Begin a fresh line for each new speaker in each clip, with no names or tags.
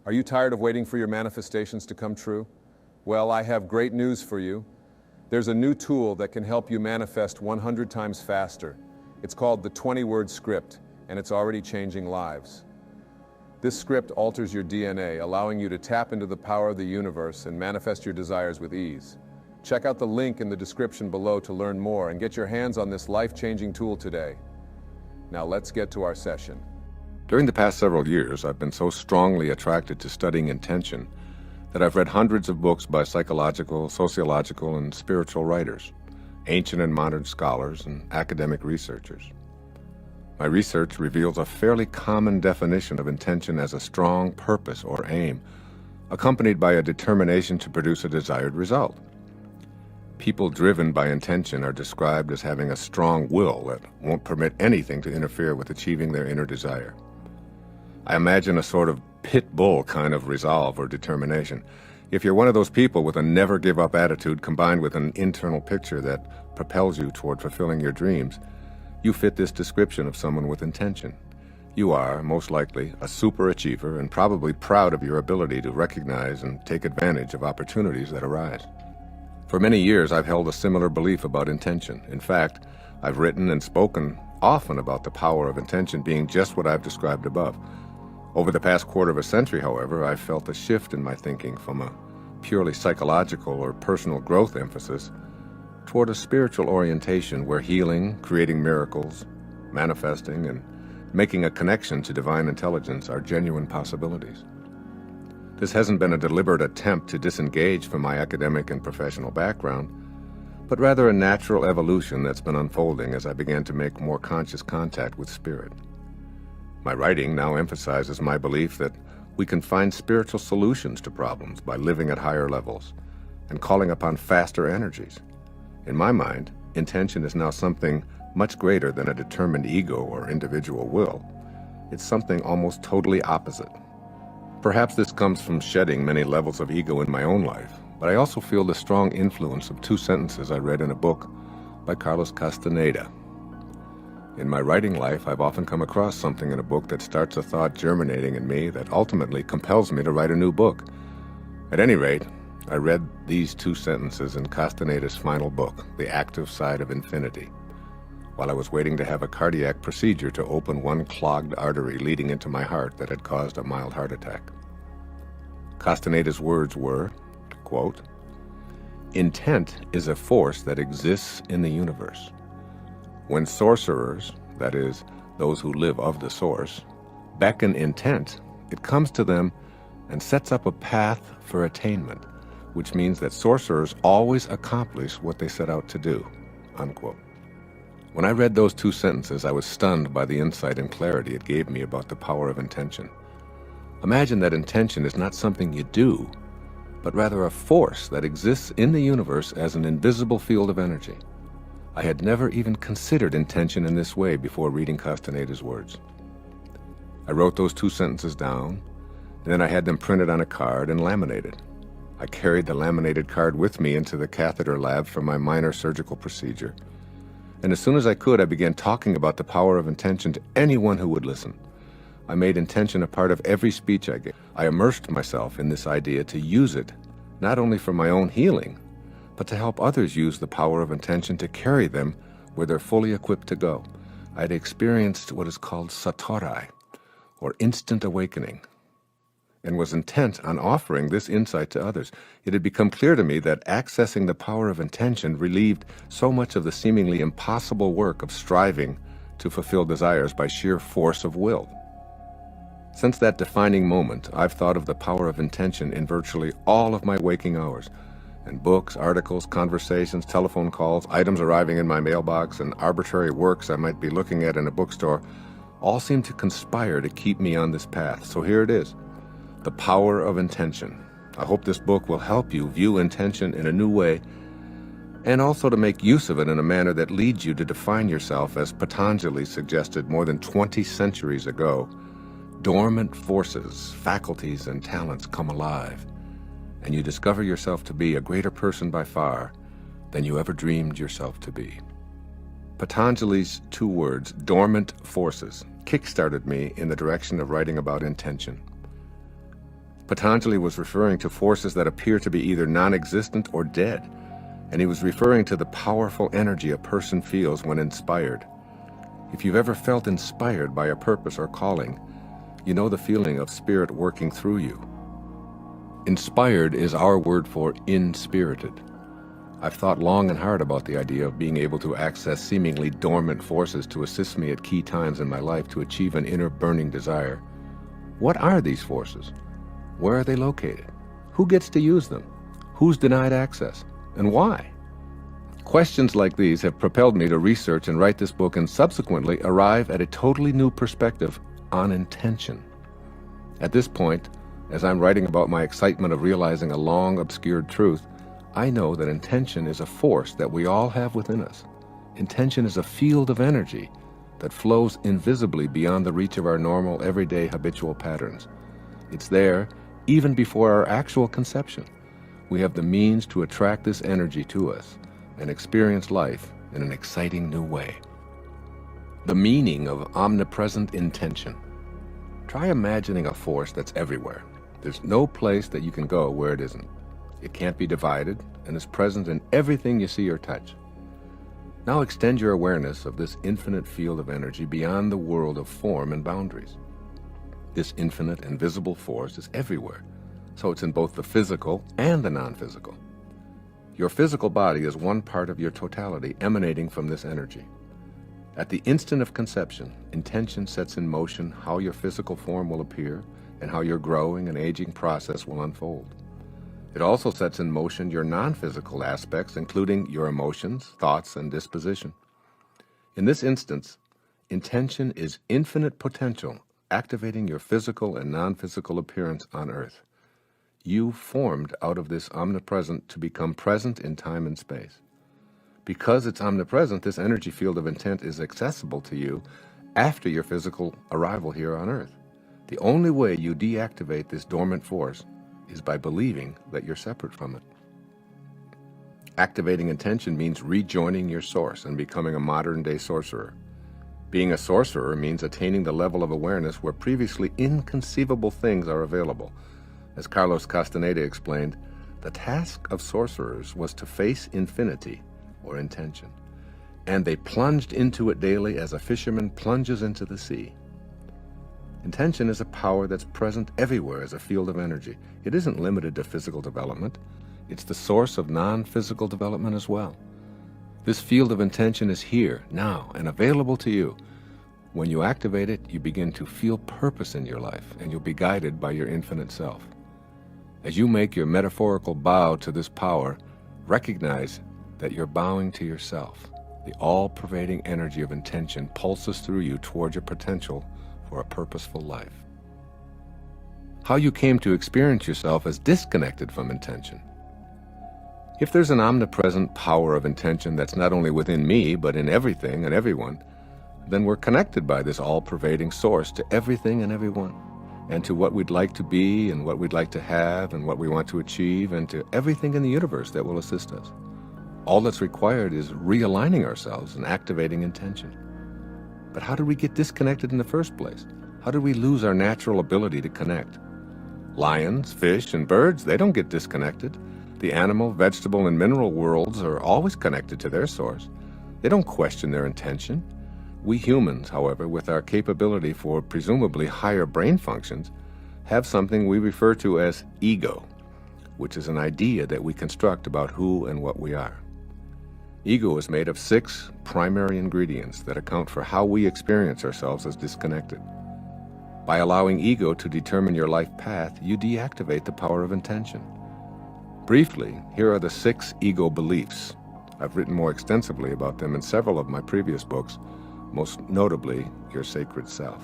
Are you tired of waiting for your manifestations to come true? Well, I have great news for you. There's a new tool that can help you manifest 100 times faster. It's called the 20-word script, and it's already changing lives. This script alters your DNA, allowing you to tap into the power of the universe and manifest your desires with ease. Check out the link in the description below to learn more and get your hands on this life-changing tool today. Now let's get to our session.
During the past several years, I've been so strongly attracted to studying intention that I've read hundreds of books by psychological, sociological, and spiritual writers, ancient and modern scholars, and academic researchers. My research reveals a fairly common definition of intention as a strong purpose or aim, accompanied by a determination to produce a desired result. People driven by intention are described as having a strong will that won't permit anything to interfere with achieving their inner desire. I imagine a sort of pit bull kind of resolve or determination. If you're one of those people with a never-give-up attitude combined with an internal picture that propels you toward fulfilling your dreams, you fit this description of someone with intention. You are, most likely, a superachiever and probably proud of your ability to recognize and take advantage of opportunities that arise. For many years, I've held a similar belief about intention. In fact, I've written and spoken often about the power of intention being just what I've described above. Over the past quarter of a century, however, I've felt a shift in my thinking from a purely psychological or personal growth emphasis toward a spiritual orientation where healing, creating miracles, manifesting, and making a connection to divine intelligence are genuine possibilities. This hasn't been a deliberate attempt to disengage from my academic and professional background, but rather a natural evolution that's been unfolding as I began to make more conscious contact with spirit. My writing now emphasizes my belief that we can find spiritual solutions to problems by living at higher levels and calling upon faster energies. In my mind, intention is now something much greater than a determined ego or individual will. It's something almost totally opposite. Perhaps this comes from shedding many levels of ego in my own life, but I also feel the strong influence of two sentences I read in a book by Carlos Castaneda. In my writing life, I've often come across something in a book that starts a thought germinating in me that ultimately compels me to write a new book. At any rate, I read these two sentences in Castaneda's final book, The Active Side of Infinity, while I was waiting to have a cardiac procedure to open one clogged artery leading into my heart that had caused a mild heart attack. Castaneda's words were, quote, "Intent is a force that exists in the universe. When sorcerers, that is, those who live of the source, beckon intent, it comes to them and sets up a path for attainment, which means that sorcerers always accomplish what they set out to do," unquote. When I read those two sentences, I was stunned by the insight and clarity it gave me about the power of intention. Imagine that intention is not something you do, but rather a force that exists in the universe as an invisible field of energy. I had never even considered intention in this way before reading Castaneda's words. I wrote those two sentences down, and then I had them printed on a card and laminated. I carried the laminated card with me into the catheter lab for my minor surgical procedure, and as soon as I could, I began talking about the power of intention to anyone who would listen. I made intention a part of every speech I gave. I immersed myself in this idea to use it, not only for my own healing, but to help others use the power of intention to carry them where they're fully equipped to go. I had experienced what is called satori, or instant awakening, and was intent on offering this insight to others. It had become clear to me that accessing the power of intention relieved so much of the seemingly impossible work of striving to fulfill desires by sheer force of will. Since that defining moment, I've thought of the power of intention in virtually all of my waking hours, and books, articles, conversations, telephone calls, items arriving in my mailbox, and arbitrary works I might be looking at in a bookstore all seem to conspire to keep me on this path. So here it is, the power of intention. I hope this book will help you view intention in a new way, and also to make use of it in a manner that leads you to define yourself as Patanjali suggested more than 20 centuries ago. Dormant forces, faculties, and talents come alive, and you discover yourself to be a greater person by far than you ever dreamed yourself to be. Patanjali's two words, dormant forces, kick-started me in the direction of writing about intention. Patanjali was referring to forces that appear to be either non-existent or dead, and he was referring to the powerful energy a person feels when inspired. If you've ever felt inspired by a purpose or calling, you know the feeling of spirit working through you. Inspired is our word for inspirited. I've thought long and hard about the idea of being able to access seemingly dormant forces to assist me at key times in my life to achieve an inner burning desire. What are these forces? Where are they located? Who gets to use them? Who's denied access? And why? Questions like these have propelled me to research and write this book and subsequently arrive at a totally new perspective on intention. At this point, as I'm writing about my excitement of realizing a long obscured truth, I know that intention is a force that we all have within us. Intention is a field of energy that flows invisibly beyond the reach of our normal, everyday, habitual patterns. It's there even before our actual conception. We have the means to attract this energy to us and experience life in an exciting new way. The meaning of omnipresent intention. Try imagining a force that's everywhere. There's no place that you can go where it isn't. It can't be divided and is present in everything you see or touch. Now extend your awareness of this infinite field of energy beyond the world of form and boundaries. This infinite and visible force is everywhere, so it's in both the physical and the non-physical. Your physical body is one part of your totality emanating from this energy. At the instant of conception, intention sets in motion how your physical form will appear and how your growing and aging process will unfold. It also sets in motion your non-physical aspects, including your emotions, thoughts, and disposition. In this instance, intention is infinite potential, activating your physical and non-physical appearance on Earth. You formed out of this omnipresent to become present in time and space. Because it's omnipresent, this energy field of intent is accessible to you after your physical arrival here on Earth. The only way you deactivate this dormant force is by believing that you're separate from it. Activating intention means rejoining your source and becoming a modern-day sorcerer. Being a sorcerer means attaining the level of awareness where previously inconceivable things are available. As Carlos Castaneda explained, the task of sorcerers was to face infinity, or intention, and they plunged into it daily as a fisherman plunges into the sea. Intention is a power that's present everywhere as a field of energy. It isn't limited to physical development. It's the source of non-physical development as well. This field of intention is here, now, and available to you. When you activate it, you begin to feel purpose in your life, and you'll be guided by your infinite self. As you make your metaphorical bow to this power, recognize that you're bowing to yourself. The all-pervading energy of intention pulses through you toward your potential for a purposeful life. How you came to experience yourself as disconnected from intention. If there's an omnipresent power of intention that's not only within me, but in everything and everyone, then we're connected by this all-pervading source to everything and everyone, and to what we'd like to be and what we'd like to have and what we want to achieve, and to everything in the universe that will assist us. All that's required is realigning ourselves and activating intention. But how did we get disconnected in the first place? How did we lose our natural ability to connect? Lions, fish, and birds, they don't get disconnected. The animal, vegetable, and mineral worlds are always connected to their source. They don't question their intention. We humans, however, with our capability for presumably higher brain functions, have something we refer to as ego, which is an idea that we construct about who and what we are. Ego is made of 6 primary ingredients that account for how we experience ourselves as disconnected. By allowing ego to determine your life path, you deactivate the power of intention. Briefly, here are the 6 ego beliefs. I've written more extensively about them in several of my previous books, most notably, Your Sacred Self.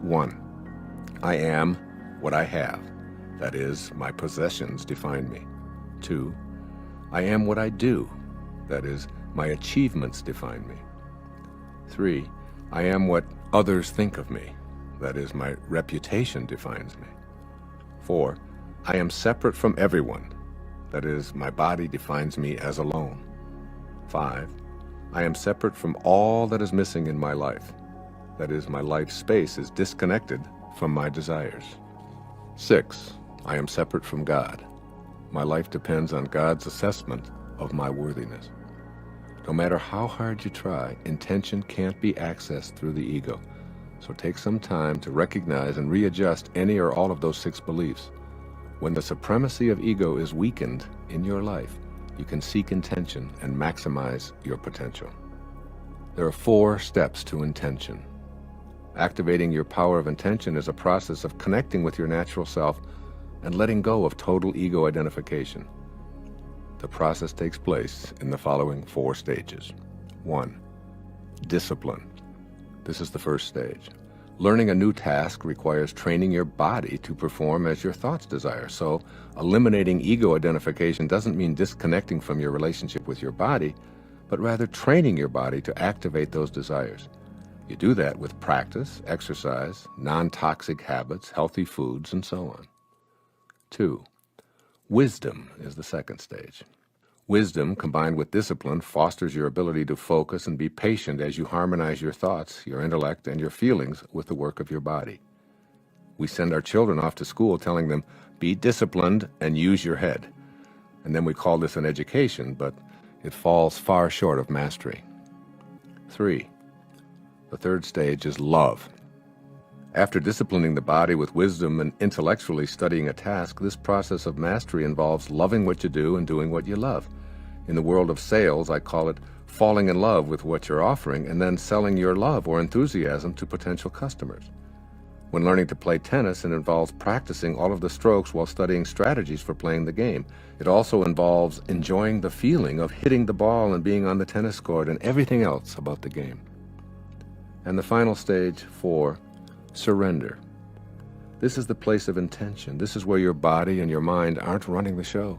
1. I am what I have. That is, my possessions define me. 2. I am what I do. That is, my achievements define me. 3. I am what others think of me. That is, my reputation defines me. 4. I am separate from everyone. That is, my body defines me as alone. 5. I am separate from all that is missing in my life. That is, my life space is disconnected from my desires. 6. I am separate from God. My life depends on God's assessment of my worthiness. No matter how hard you try, intention can't be accessed through the ego. So take some time to recognize and readjust any or all of those 6 beliefs. When the supremacy of ego is weakened in your life, you can seek intention and maximize your potential. There are 4 steps to intention. Activating your power of intention is a process of connecting with your natural self and letting go of total ego identification. The process takes place in the following 4 stages. 1. Discipline. This is the first stage. Learning a new task requires training your body to perform as your thoughts desire. So, eliminating ego identification doesn't mean disconnecting from your relationship with your body, but rather training your body to activate those desires. You do that with practice, exercise, non-toxic habits, healthy foods, and so on. 2. Wisdom is the second stage. Wisdom, combined with discipline, fosters your ability to focus and be patient as you harmonize your thoughts, your intellect, and your feelings with the work of your body. We send our children off to school telling them, be disciplined and use your head. And then we call this an education, but it falls far short of mastery. 3. The third stage is love. After disciplining the body with wisdom and intellectually studying a task, this process of mastery involves loving what you do and doing what you love. In the world of sales, I call it falling in love with what you're offering and then selling your love or enthusiasm to potential customers. When learning to play tennis, it involves practicing all of the strokes while studying strategies for playing the game. It also involves enjoying the feeling of hitting the ball and being on the tennis court and everything else about the game. And the final stage, 4, surrender. This is the place of intention. This is where your body and your mind aren't running the show.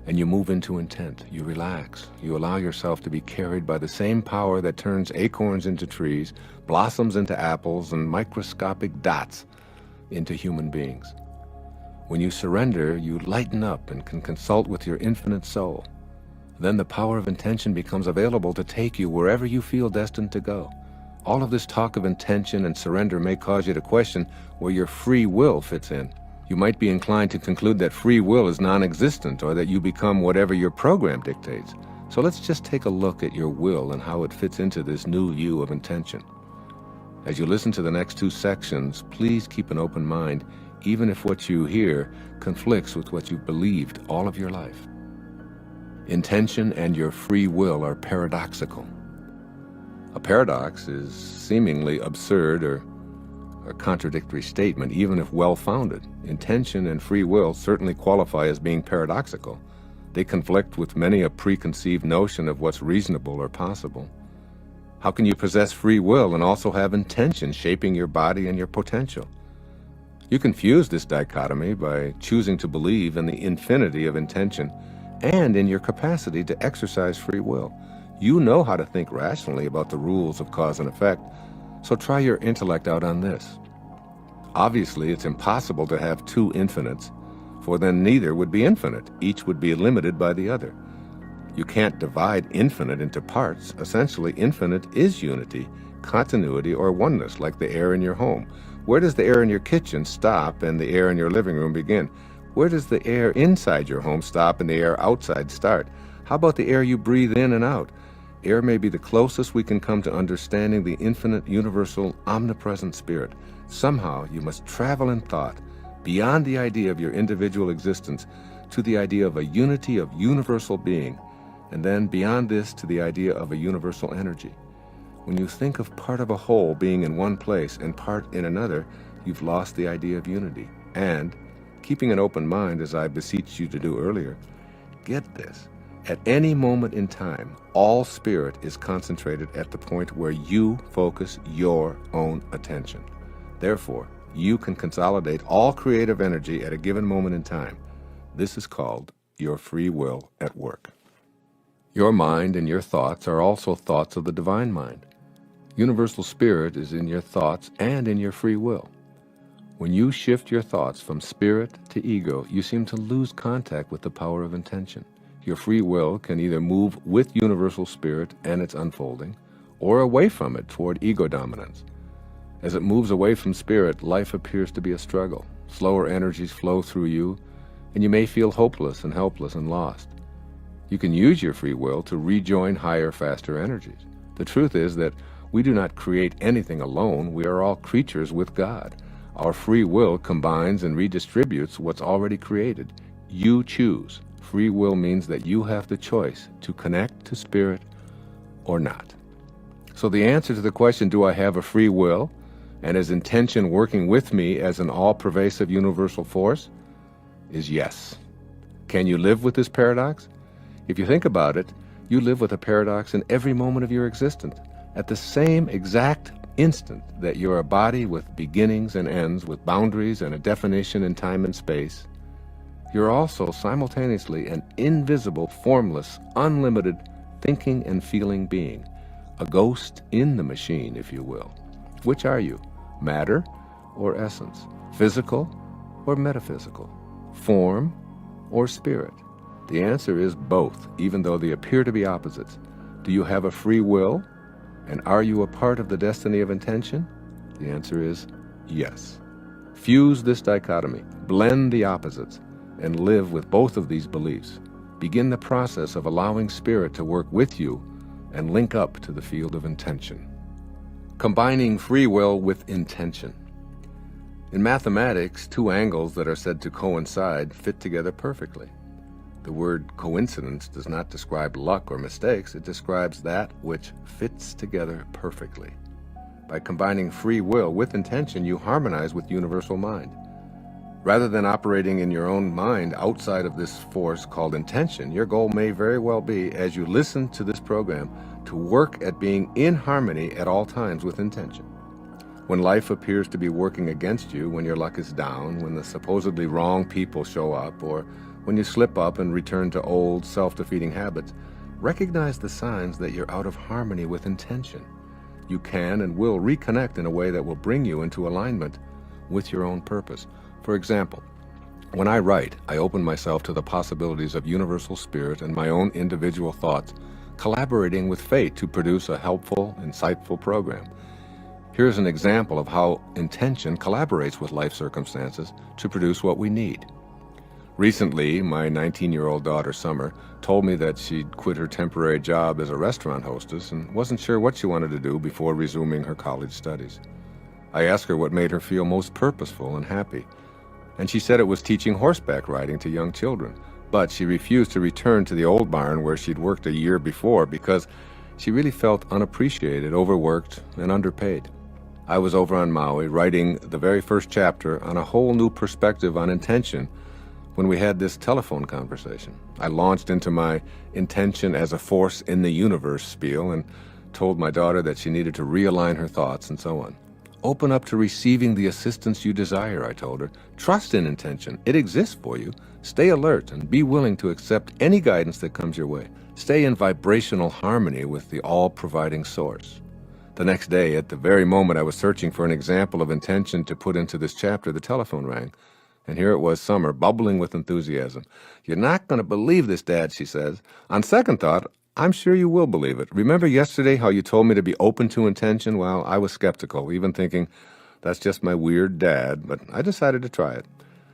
And you move into intent. You relax. You allow yourself to be carried by the same power that turns acorns into trees, blossoms into apples, and microscopic dots into human beings. When you surrender, you lighten up and can consult with your infinite soul. Then the power of intention becomes available to take you wherever you feel destined to go. All of this talk of intention and surrender may cause you to question where your free will fits in. You might be inclined to conclude that free will is non-existent or that you become whatever your program dictates. So let's just take a look at your will and how it fits into this new you of intention. As you listen to the next 2 sections, please keep an open mind, even if what you hear conflicts with what you've believed all of your life. Intention and your free will are paradoxical. A paradox is seemingly absurd or a contradictory statement, even if well-founded. Intention and free will certainly qualify as being paradoxical. They conflict with many a preconceived notion of what's reasonable or possible. How can you possess free will and also have intention shaping your body and your potential? You confuse this dichotomy by choosing to believe in the infinity of intention and in your capacity to exercise free will. You know how to think rationally about the rules of cause and effect, so try your intellect out on this. Obviously, it's impossible to have 2 infinites, for then neither would be infinite. Each would be limited by the other. You can't divide infinite into parts. Essentially, infinite is unity, continuity, or oneness, like the air in your home. Where does the air in your kitchen stop and the air in your living room begin? Where does the air inside your home stop and the air outside start? How about the air you breathe in and out? Air may be the closest we can come to understanding the infinite, universal, omnipresent spirit. Somehow, you must travel in thought beyond the idea of your individual existence to the idea of a unity of universal being, and then beyond this to the idea of a universal energy. When you think of part of a whole being in one place and part in another, you've lost the idea of unity. And, keeping an open mind, as I beseeched you to do earlier, get this. At any moment in time, all spirit is concentrated at the point where you focus your own attention. Therefore, you can consolidate all creative energy at a given moment in time. This is called your free will at work. Your mind and your thoughts are also thoughts of the divine mind. Universal spirit is in your thoughts and in your free will. When you shift your thoughts from spirit to ego, you seem to lose contact with the power of intention. Your free will can either move with universal spirit and its unfolding, or away from it toward ego dominance. As it moves away from spirit, life appears to be a struggle. Slower energies flow through you, and you may feel hopeless and helpless and lost. You can use your free will to rejoin higher, faster energies. The truth is that we do not create anything alone. We are all creatures with God. Our free will combines and redistributes what's already created. You choose. Free will means that you have the choice to connect to spirit or not. So the answer to the question, do I have a free will, and is intention working with me as an all-pervasive universal force, is yes. Can you live with this paradox? If you think about it, you live with a paradox in every moment of your existence. At the same exact instant that you're a body with beginnings and ends, with boundaries and a definition in time and space, you're also simultaneously an invisible, formless, unlimited thinking and feeling being, a ghost in the machine, if you will. Which are you? Matter or essence? Physical or metaphysical? Form or spirit? The answer is both, even though they appear to be opposites. Do you have a free will? And are you a part of the destiny of intention? The answer is yes. Fuse this dichotomy, blend the opposites, and live with both of these beliefs. Begin the process of allowing spirit to work with you and link up to the field of intention. Combining free will with intention. In mathematics, two angles that are said to coincide fit together perfectly. The word coincidence does not describe luck or mistakes. It describes that which fits together perfectly. By combining free will with intention, you harmonize with universal mind. Rather than operating in your own mind outside of this force called intention, your goal may very well be, as you listen to this program, to work at being in harmony at all times with intention. When life appears to be working against you, when your luck is down, when the supposedly wrong people show up, or when you slip up and return to old, self-defeating habits, recognize the signs that you're out of harmony with intention. You can and will reconnect in a way that will bring you into alignment with your own purpose. For example, when I write, I open myself to the possibilities of universal spirit and my own individual thoughts, collaborating with fate to produce a helpful, insightful program. Here's an example of how intention collaborates with life circumstances to produce what we need. Recently, my 19-year-old daughter, Summer, told me that she'd quit her temporary job as a restaurant hostess and wasn't sure what she wanted to do before resuming her college studies. I asked her what made her feel most purposeful and happy, and she said it was teaching horseback riding to young children. But she refused to return to the old barn where she'd worked a year before because she really felt unappreciated, overworked, and underpaid. I was over on Maui writing the very first chapter on a whole new perspective on intention when we had this telephone conversation. I launched into my intention as a force in the universe spiel and told my daughter that she needed to realign her thoughts and so on. Open up to receiving the assistance you desire, I told her. Trust in intention. It exists for you. Stay alert and be willing to accept any guidance that comes your way. Stay in vibrational harmony with the all-providing source. The next day, at the very moment I was searching for an example of intention to put into this chapter, the telephone rang. And here it was, Summer, bubbling with enthusiasm. "You're not going to believe this, Dad," she says. "On second thought, I'm sure you will believe it. Remember yesterday how you told me to be open to intention? Well, I was skeptical, even thinking, that's just my weird dad, but I decided to try it.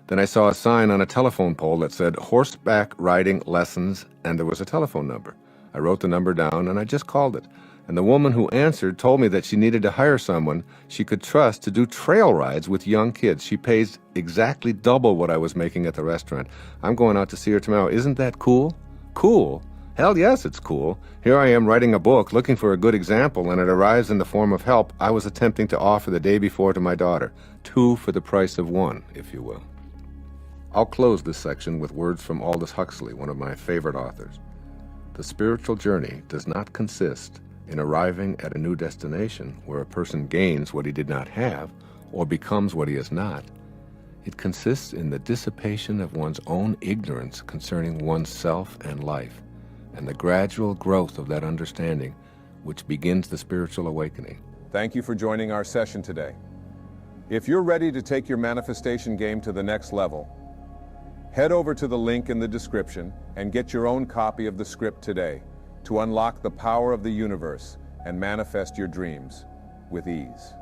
Then I saw a sign on a telephone pole that said horseback riding lessons, and there was a telephone number. I wrote the number down, and I just called it. And the woman who answered told me that she needed to hire someone she could trust to do trail rides with young kids. She pays exactly double what I was making at the restaurant. I'm going out to see her tomorrow. Isn't that cool?" Cool? Hell yes, it's cool. Here I am writing a book, looking for a good example, and it arrives in the form of help I was attempting to offer the day before to my daughter. 2 for the price of 1, if you will. I'll close this section with words from Aldous Huxley, one of my favorite authors. The spiritual journey does not consist in arriving at a new destination where a person gains what he did not have or becomes what he is not. It consists in the dissipation of one's own ignorance concerning one's self and life, and the gradual growth of that understanding which begins the spiritual awakening.
Thank you for joining our session today. If you're ready to take your manifestation game to the next level, head over to the link in the description and get your own copy of the script today to unlock the power of the universe and manifest your dreams with ease.